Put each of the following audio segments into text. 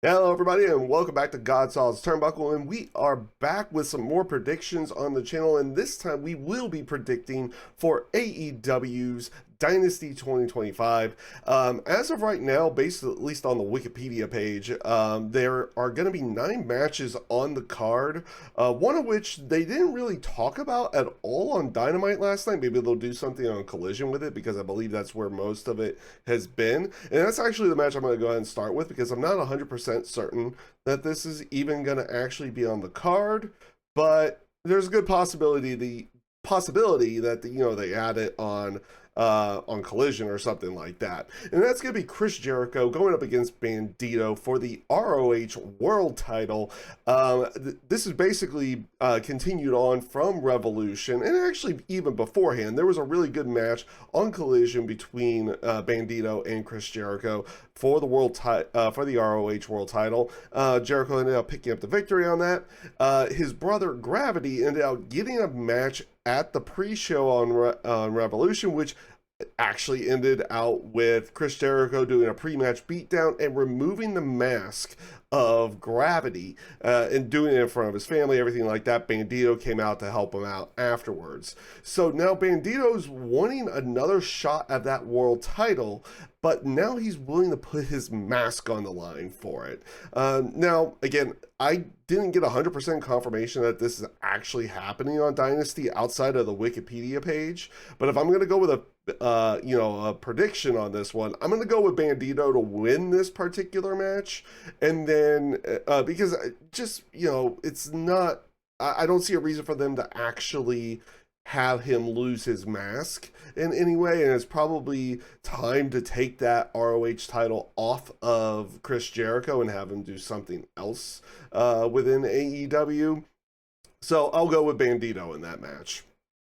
Hello, everybody, and welcome back to GodSaw's Turnbuckle. And we are back with some more predictions on the channel. And this time, we will be predicting for AEW's Dynasty 2025. As of right now, based at least on the Wikipedia page, there are going to be 9 matches on the card. One of which they didn't really talk about at all on Dynamite last night. Maybe they'll do something on Collision with it because I believe that's where most of it has been. And that's actually the match I'm going to go ahead and start with because I'm not 100% certain that this is even going to actually be on the card. But there's a good possibility that they add it on Collision or something like that. And that's going to be Chris Jericho going up against Bandido for the ROH World title. This is basically continued on from Revolution, and actually even beforehand, there was a really good match on Collision between Bandido and Chris Jericho for the for the ROH World title. Jericho ended up picking up the victory on that. His brother Gravity ended up getting a match at the pre-show on Revolution, which actually ended out with Chris Jericho doing a pre-match beatdown and removing the mask of Gravity and doing it in front of his family, everything like that. Bandido came out to help him out afterwards. So now Bandido's wanting another shot at that world title, but now he's willing to put his mask on the line for it. Now, again, I didn't get 100% confirmation that this is actually happening on Dynasty outside of the Wikipedia page, but if I'm going to go with a prediction on this one, I'm going to go with Bandido to win this particular match. And then, because just, it's not, I don't see a reason for them to actually have him lose his mask in any way, and it's probably time to take that ROH title off of Chris Jericho and have him do something else within AEW. So I'll go with Bandido in that match.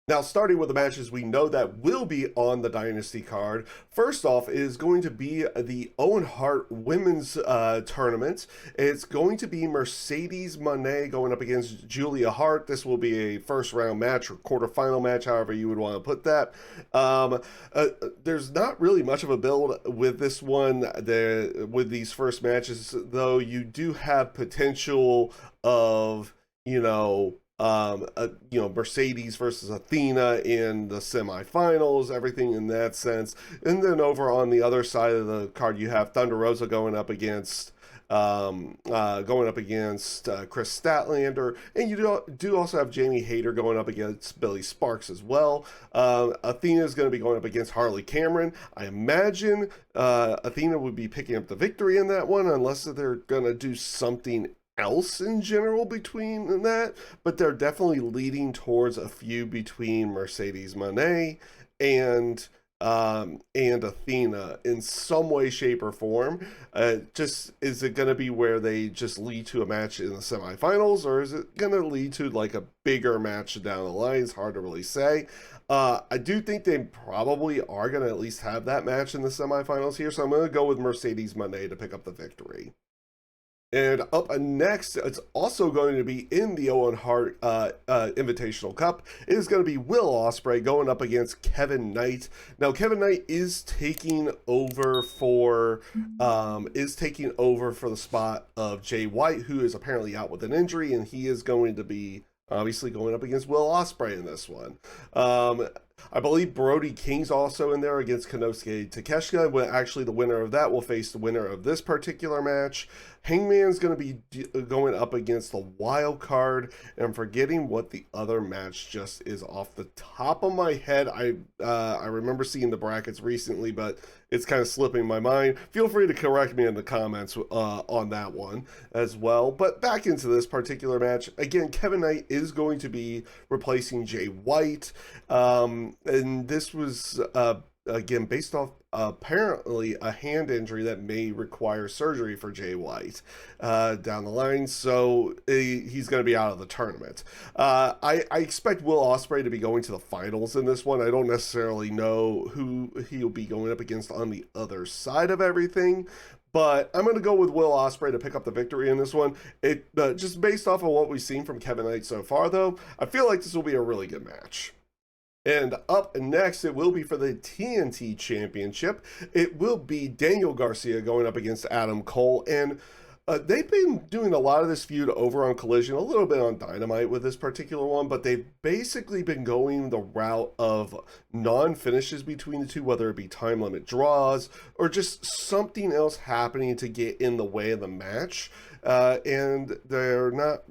Now, starting with the matches we know that will be on the Dynasty card, first off is going to be the Owen Hart Women's Tournament. It's going to be Mercedes Mone going up against Julia Hart. This will be a first round match or quarterfinal match, however you would want to put that. There's not really much of a build with this one. With these first matches, though, you do have potential of, Mercedes versus Athena in the semifinals, everything in that sense. And then over on the other side of the card, you have Thunder Rosa going up against Chris Statlander, and you do also have Jamie Hayter going up against Billy Sparks as well. Athena is going to be going up against Harley Cameron. I imagine Athena would be picking up the victory in that one, unless they're going to do something else in general between that, but they're definitely leading towards a feud between Mercedes Moné and Athena in some way, shape, or form. Just is it going to be where they just lead to a match in the semifinals, or is it going to lead to like a bigger match down the line? It's hard to really say. I do think they probably are going to at least have that match in the semifinals here, so I'm going to go with Mercedes Moné to pick up the victory. And up next, it's also going to be in the Owen Hart Invitational Cup. It is going to be Will Ospreay going up against Kevin Knight. Now, Kevin Knight is taking over for the spot of Jay White, who is apparently out with an injury, and he is going to be obviously going up against Will Ospreay in this one. I believe Brody King's also in there against Konosuke Takeshita. Well, actually, the winner of that will face the winner of this particular match. Hangman's going to be going up against the wild card, and I'm forgetting what the other match just is off the top of my head. I remember seeing the brackets recently, but it's kind of slipping my mind. Feel free to correct me in the comments on that one as well. But back into this particular match, again, Kevin Knight is going to be replacing Jay White, and this was again based off apparently a hand injury that may require surgery for Jay White down the line, so he's going to be out of the tournament. I expect Will Ospreay to be going to the finals in this one. I don't necessarily know who he'll be going up against on the other side of everything, but I'm going to go with Will Ospreay to pick up the victory in this one. Just based off of what we've seen from Kevin Knight so far, though, I feel like this will be a really good match. And up next, it will be for the TNT Championship. It will be Daniel Garcia going up against Adam Cole. And They've been doing a lot of this feud over on Collision, a little bit on Dynamite with this particular one, but they've basically been going the route of non-finishes between the two, whether it be time limit draws or just something else happening to get in the way of the match. And they're not,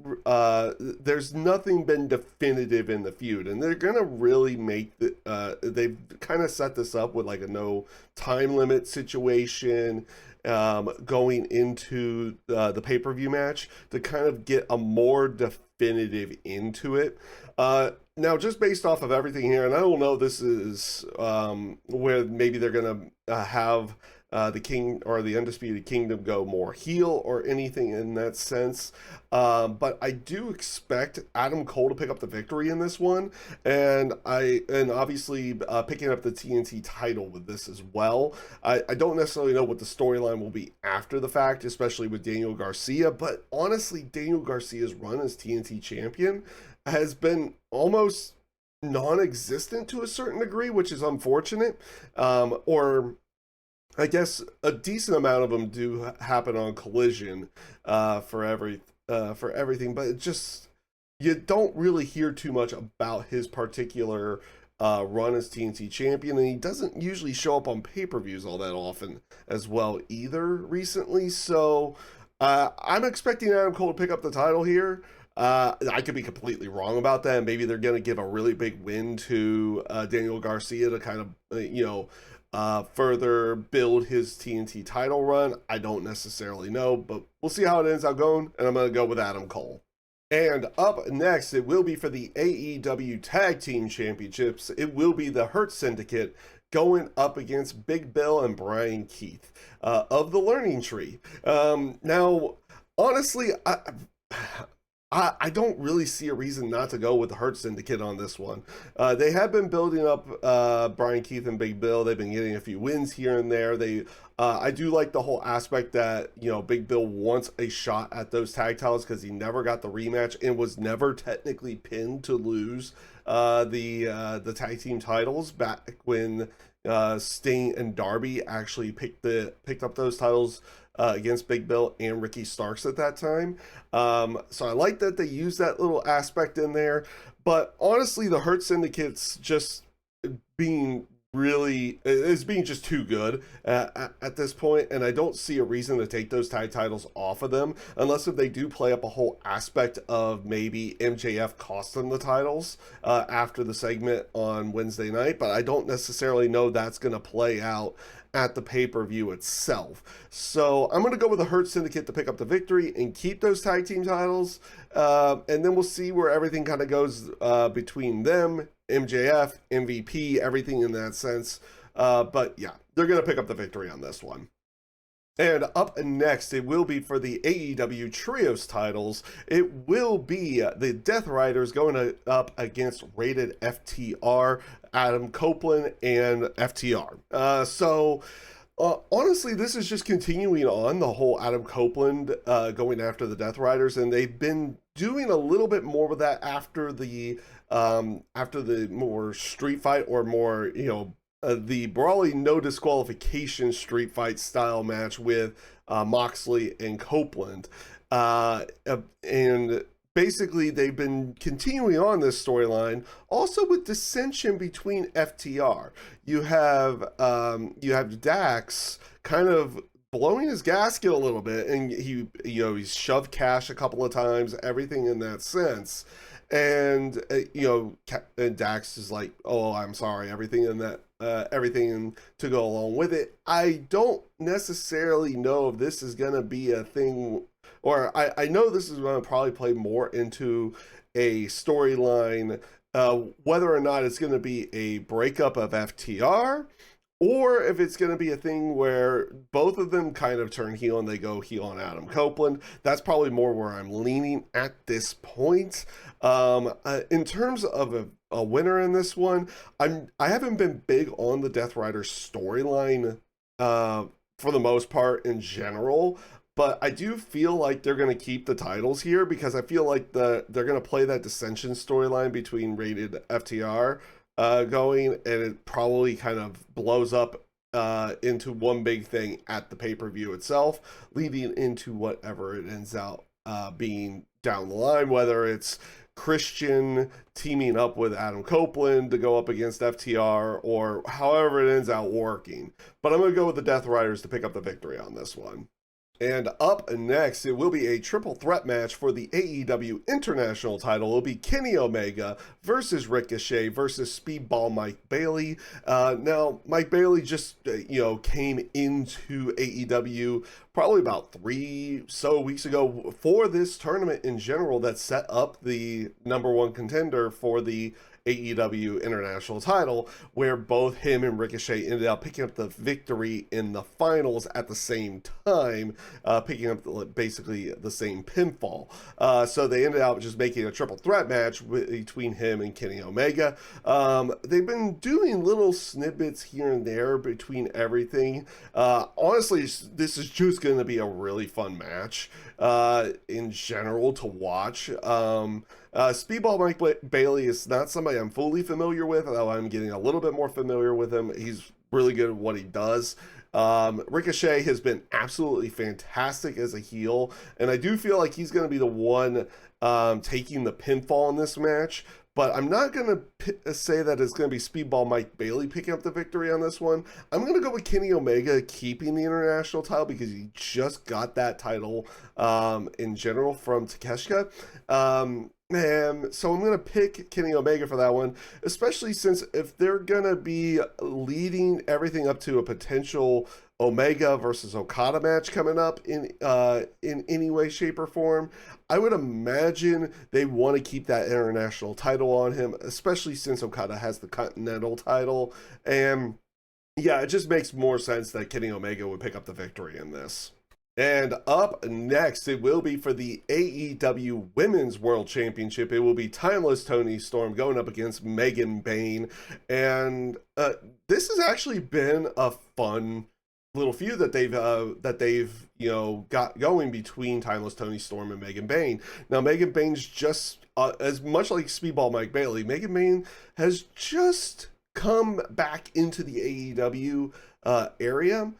there's nothing been definitive in the feud, and they're gonna really make they've kind of set this up with like a no time limit situation going into the pay-per-view match to kind of get a more definitive into it. Now, just based off of everything here, and I don't know, this is where maybe they're gonna have the King or the Undisputed Kingdom go more heel or anything in that sense. But I do expect Adam Cole to pick up the victory in this one, and obviously picking up the TNT title with this as well. I don't necessarily know what the storyline will be after the fact, especially with Daniel Garcia, but honestly, Daniel Garcia's run as TNT champion has been almost non-existent to a certain degree, which is unfortunate. Or I guess a decent amount of them do happen on Collision for everything, but it just, you don't really hear too much about his particular run as TNT champion, and he doesn't usually show up on pay-per-views all that often as well either recently. So I'm expecting Adam Cole to pick up the title here. I could be completely wrong about that. Maybe they're going to give a really big win to Daniel Garcia to kind of further build his TNT title run. I don't necessarily know, but we'll see how it ends up going, and I'm going to go with Adam Cole. And up next, it will be for the AEW Tag Team Championships. It will be the Hurt Syndicate going up against Big Bill and Brian Keith of the Learning Tree. Now, honestly, I don't really see a reason not to go with the Hurt Syndicate on this one. They have been building up Brian Keith and Big Bill. They've been getting a few wins here and there. I do like the whole aspect that, you know, Big Bill wants a shot at those tag titles because he never got the rematch and was never technically pinned to lose the tag team titles back when Sting and Darby actually picked up those titles against Big Bill and Ricky Starks at that time. So I like that they used that little aspect in there. But honestly, the Hurt Syndicate's just being just too good at this point, and I don't see a reason to take those tag titles off of them unless if they do play up a whole aspect of maybe MJF cost them the titles after the segment on Wednesday night, but I don't necessarily know that's going to play out at the pay-per-view itself. So I'm going to go with the Hurt Syndicate to pick up the victory and keep those tag team titles, and then we'll see where everything kind of goes between them, MJF, MVP, everything in that sense. But yeah, they're going to pick up the victory on this one. And up next, it will be for the AEW Trios titles. It will be the Death Riders going up against Rated FTR, Adam Copeland, and FTR. Honestly, this is just continuing on the whole Adam Copeland going after the Death Riders, and they've been doing a little bit more with that after the more street fight or more, you know, the Brawley no disqualification street fight style match with Moxley and Copeland. And basically they've been continuing on this storyline also with dissension between FTR. You have Dax kind of blowing his gasket a little bit, and he's shoved Cash a couple of times, everything in that sense. And and Dax is like, "Oh, I'm sorry," everything to go along with it. I don't necessarily know if this is gonna be a thing, or I know this is gonna probably play more into a storyline, whether or not it's gonna be a breakup of FTR, or if it's going to be a thing where both of them kind of turn heel and they go heel on Adam Copeland. That's probably more where I'm leaning at this point. In terms of a winner in this one, I haven't been big on the Death Rider storyline for the most part in general, but I do feel like they're going to keep the titles here because I feel like they're going to play that dissension storyline between Rated FTR going, and it probably kind of blows up into one big thing at the pay-per-view itself, leading into whatever it ends out being down the line, whether it's Christian teaming up with Adam Copeland to go up against FTR, or however it ends out working. But I'm going to go with the Death Riders to pick up the victory on this one. And up next, it will be a triple threat match for the AEW International title. It'll be Kenny Omega versus Ricochet versus Speedball Mike Bailey. Now, Mike Bailey just, came into AEW probably about 3 weeks ago for this tournament in general that set up the #1 contender for the AEW International title, where both him and Ricochet ended up picking up the victory in the finals at the same time, picking up basically the same pinfall. So they ended up just making a triple threat match between him and Kenny Omega. They've been doing little snippets here and there between everything. Honestly, this is just going to be a really fun match in general to watch. Speedball Mike Bailey is not somebody I'm fully familiar with, though I'm getting a little bit more familiar with him. He's really good at what he does. Ricochet has been absolutely fantastic as a heel, and I do feel like he's going to be the one taking the pinfall in this match. But I'm not going to say that it's going to be Speedball Mike Bailey picking up the victory on this one. I'm going to go with Kenny Omega keeping the international title because he just got that title in general from Takeshita. And so I'm going to pick Kenny Omega for that one, especially since if they're going to be leading everything up to a potential Omega versus Okada match coming up in any way, shape, or form, I would imagine they want to keep that international title on him, especially since Okada has the Continental title. And yeah, it just makes more sense that Kenny Omega would pick up the victory in this. And up next, it will be for the AEW Women's World Championship. It will be Timeless Toni Storm going up against Megan Bayne. And this has actually been a fun little feud that they've got going between Timeless Toni Storm and Megan Bayne. Now, Megan Bayne's just as much like Speedball Mike Bailey. Megan Bayne has just come back into the AEW area.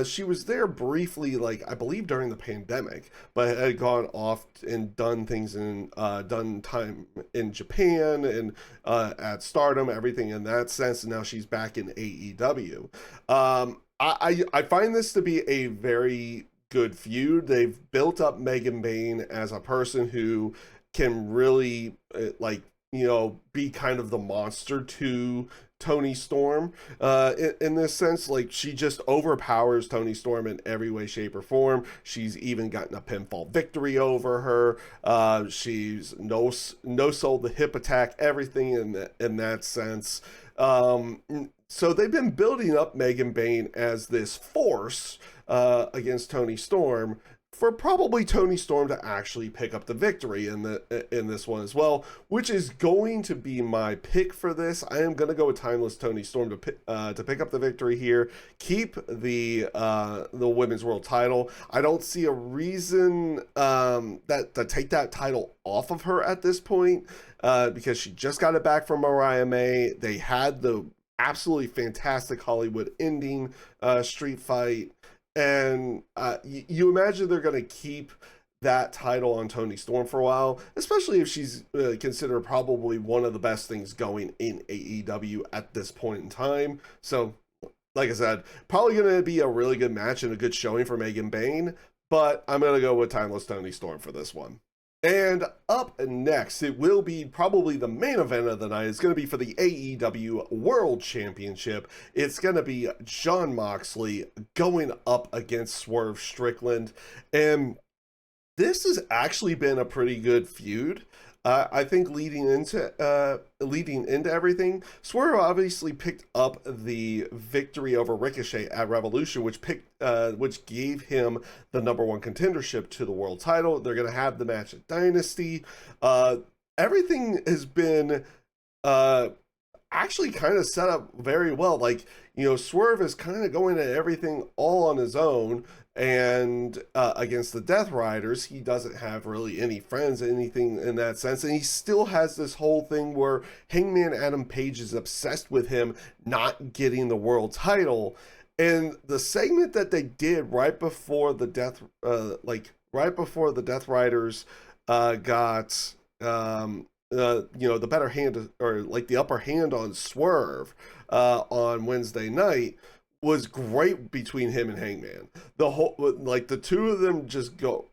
She was there briefly, like I believe during the pandemic, but had gone off and done things done time in Japan and at Stardom, everything in that sense. And now she's back in AEW. I find this to be a very good feud. They've built up Megan Bayne as a person who can really be kind of the monster to Toni Storm in this sense. Like, she just overpowers Toni Storm in every way, shape, or form. She's even gotten a pinfall victory over her. She's no sold the hip attack, everything in that sense. So they've been building up Megan Bayne as this force against Toni Storm, for probably Toni Storm to actually pick up the victory in this one as well, which is going to be my pick for this. I am going to go with Timeless Toni Storm to pick up the victory here, keep the Women's World title. I don't see a reason to take that title off of her at this point because she just got it back from Mariah May. They had the absolutely fantastic Hollywood ending street fight. And you imagine they're going to keep that title on Toni Storm for a while, especially if she's considered probably one of the best things going in AEW at this point in time. So, like I said, probably going to be a really good match and a good showing for Megan Bayne, but I'm going to go with Timeless Toni Storm for this one. And up next, it will be probably the main event of the night. It's going to be for the AEW World Championship. It's going to be Jon Moxley going up against Swerve Strickland. And this has actually been a pretty good feud. I think leading into everything, Swerve obviously picked up the victory over Ricochet at Revolution, which gave him the #1 contendership to the world title. They're going to have the match at Dynasty. Everything has been actually kind of set up very well. Like, Swerve is kind of going at everything all on his own, and against the Death Riders, he doesn't have really any friends, anything in that sense, and he still has this whole thing where Hangman Adam Page is obsessed with him not getting the world title. And the segment that they did right before the right before the Death Riders got the better hand, or like the upper hand on Swerve on Wednesday night, was great between him and Hangman. The whole, like, the two of them just go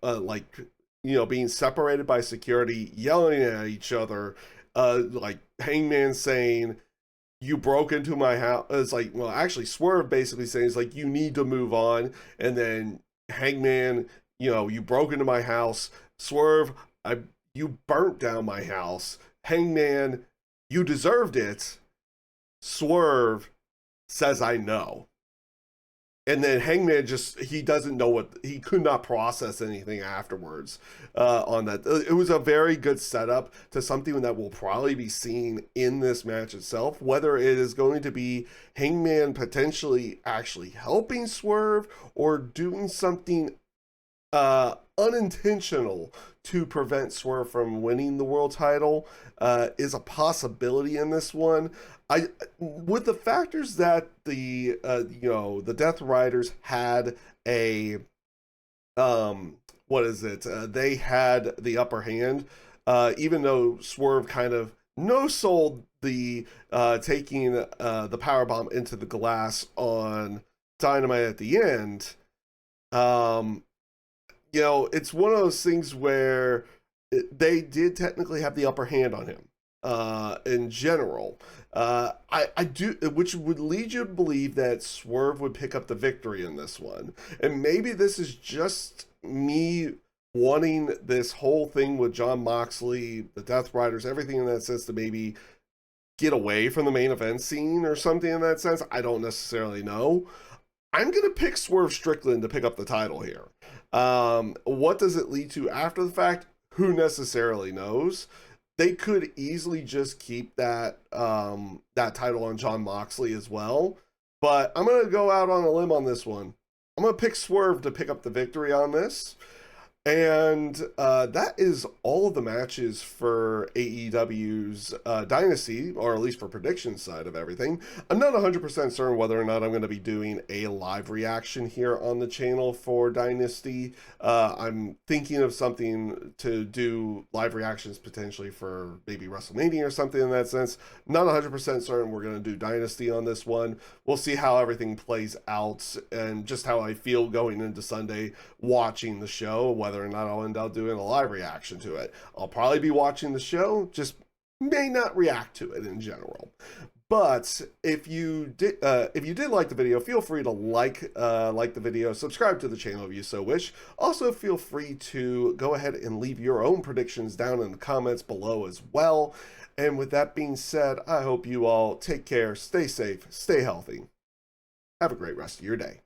being separated by security, yelling at each other, like Hangman saying, "You broke into my house." It's like, well, actually Swerve basically saying, it's like, "You need to move on." And then Hangman, "You broke into my house." Swerve, "You burnt down my house." Hangman, "You deserved it." Swerve says, "I know." And then Hangman he doesn't know he could not process anything afterwards on that. It was a very good setup to something that will probably be seen in this match itself, whether it is going to be Hangman potentially actually helping Swerve or doing something unintentional to prevent Swerve from winning the world title is a possibility in this one. With the factors that the Death Riders had they had the upper hand, even though Swerve kind of no-sold the taking the powerbomb into the glass on Dynamite at the end. It's one of those things where they did technically have the upper hand on him in general. I do, which would lead you to believe that Swerve would pick up the victory in this one. And maybe this is just me wanting this whole thing with Jon Moxley, the Death Riders, everything in that sense to maybe get away from the main event scene or something in that sense. I don't necessarily know. I'm going to pick Swerve Strickland to pick up the title here. What does it lead to after the fact? Who necessarily knows? They could easily just keep that title on Jon Moxley as well. But I'm going to go out on a limb on this one. I'm going to pick Swerve to pick up the victory on this. And that is all of the matches for AEW's Dynasty, or at least for predictions side of everything. I'm not 100% certain whether or not I'm going to be doing a live reaction here on the channel for Dynasty. I'm thinking of something to do live reactions potentially for maybe WrestleMania or something in that sense. Not 100% certain we're going to do Dynasty on this one. We'll see how everything plays out and just how I feel going into Sunday watching the show, whether or not I'll end up doing a live reaction to it. I'll probably be watching the show, just may not react to it in general. But if you did like the video, feel free to like the video, subscribe to the channel if you so wish. Also, feel free to go ahead and leave your own predictions down in the comments below as well. And with that being said, I hope you all take care, stay safe, stay healthy. Have a great rest of your day.